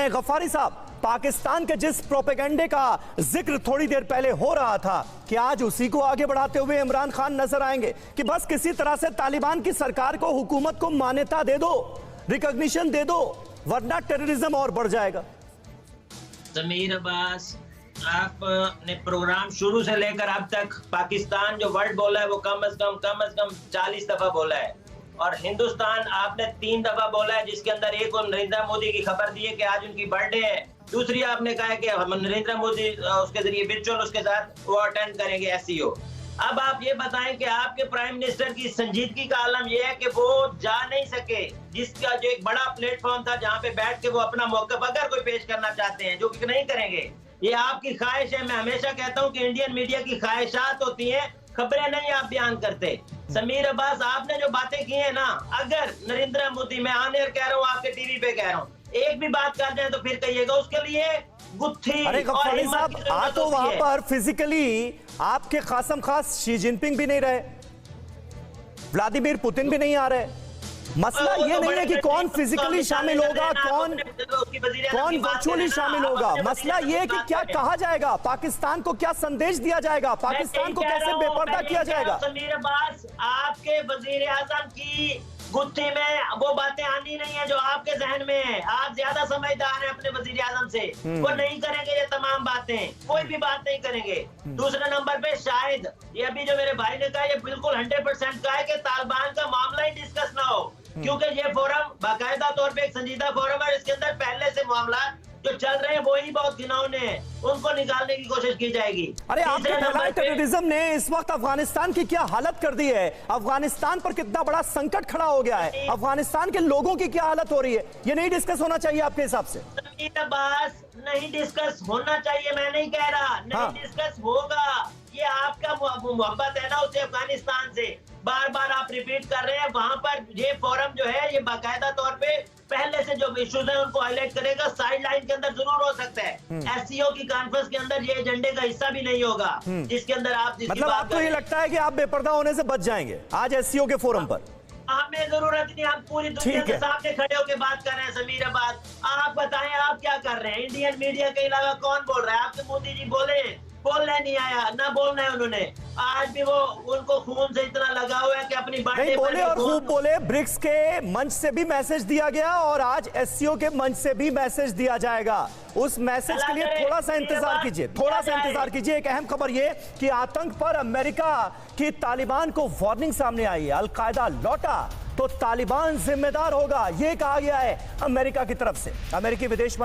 हैं गफ्फारी साहब, पाकिस्तान के जिस प्रोपेगेंडे का जिक्र थोड़ी देर पहले हो रहा था, कि आज उसी को आगे बढ़ाते हुए इमरान खान नजर आएंगे कि बस किसी तरह से तालिबान की सरकार को, हुकूमत को मान्यता दे दो, रिकॉग्निशन दे दो, वरना टेररिज्म और बढ़ जाएगा। समीर अब्बास, आपने प्रोग्राम शुरू से लेकर अब तक पाकिस्तान जो वर्ड बोला है वो कम से कम 40 दफा बोला है, और हिंदुस्तान आपने 3 दफा बोला है, जिसके अंदर एक और नरेंद्र मोदी की खबर दी है कि आज उनकी बर्थडे है, दूसरी आपने कहा है कि नरेंद्र मोदी उसके जरिए वर्चुअल उसके साथ वो अटेंड करेंगे एससीओ। अब आप ये बताएं कि आपके प्राइम मिनिस्टर की संजीदगी का आलम यह है कि वो जा नहीं सके, जिसका जो एक बड़ा प्लेटफॉर्म था जहां पे बैठ के वो अपना मौका अगर कोई पेश करना चाहते हैं, जो कि नहीं करेंगे। ये आपकी ख्वाहिश है। मैं हमेशा कहता हूं कि इंडियन मीडिया की ख्वाहिशात होती हैं, खबरें नहीं आप बयान करते। समीर अब्बास, आपने जो बातें की है ना, अगर नरेंद्र मोदी, मैं ऑन एयर कह रहा हूँ, आपके टीवी पे कह रहा हूँ, एक भी बात कर जाए तो फिर कहिएगा उसके लिए गुत्थी। अरे गफ्फारी साहब, आप तो वहां पर फिजिकली आपके खासम खास शी जिनपिंग भी नहीं रहे, व्लादिमीर पुतिन भी नहीं आ रहे। मसला ये नहीं है कि कौन फिजिकली शामिल होगा, कौन वर्चुअली शामिल होगा। मसला ये है कि क्या कहा जाएगा, पाकिस्तान को क्या संदेश दिया जाएगा, पाकिस्तान को कैसे बेपर्दा किया जाएगा। समीर अब्बास, आपके वजीर आजम की गुत्थी में वो बातें आनी नहीं है जो आपके जहन में है। आप ज्यादा समझदार हैं अपने वजीर आजम से, वो नहीं करेंगे ये तमाम बातें, कोई भी बात नहीं करेंगे। दूसरे नंबर पे शायद ये अभी जो मेरे भाई ने कहा, ये बिल्कुल 100% कहा है कि तालिबान का मामला ही डिस्कस ना हो, क्योंकि ये फोरम बाकायदा तौर पे एक संजीदा फोरम है। इसके अंदर पहले से मामला जो चल रहे हैं वो ही बहुत घिनौने हैं, उनको निकालने की कोशिश की जाएगी। अरे आपके फैलाए टेररिज्म ने इस वक्त अफगानिस्तान की क्या हालत कर दी है, अफगानिस्तान पर कितना बड़ा संकट खड़ा हो गया है, अफगानिस्तान के लोगों की क्या हालत हो रही है, ये नहीं डिस्कस होना चाहिए आपके हिसाब से? बस नहीं डिस्कस होना चाहिए, मैं नहीं कह रहा नहीं डिस्कस होगा। ये आपका मोहब्बत है ना उससे, अफगानिस्तान से बार बार आप रिपीट कर रहे हैं। वहां पर ये फोरम जो है ये बाकायदा तौर पे पहले से जो इश्यूज है उनको हाईलाइट करेगा। साइड लाइन के अंदर जरूर हो सकता है, एससीओ की कॉन्फ्रेंस के अंदर ये एजेंडे का हिस्सा भी नहीं होगा, जिसके अंदर आप मतलब आपको ये लगता है कि आप बेपर्दा होने से बच जाएंगे आज एससीओ के फोरम पर? हमें जरूरत नहीं, हम पूरी दुनिया के सामने खड़े होकर बात कर रहे हैं। समीर अब्बास, आप बताएं आप क्या कर रहे हैं? इंडियन मीडिया के अलावा कौन बोल रहा है? आपके मोदी जी बोले, बोलने नहीं आया ना, बोलना है उन्होंने। आज भी वो उनको खून से इतना लगा हुआ है कि अपनी नहीं बोले और खूब बोले। ब्रिक्स के मंच से भी मैसेज दिया गया और आज एससीओ के मंच से भी मैसेज दिया जाएगा। उस मैसेज के लिए थोड़ा सा इंतजार कीजिए, थोड़ा सा इंतजार कीजिए। एक अहम खबर ये कि आतंक पर अमेरिका की तालिबान को वार्निंग सामने आई है। अल-कायदा लौटा तो तालिबान जिम्मेदार होगा, यह कहा गया है अमेरिका की तरफ से। अमेरिकी विदेश मंत्री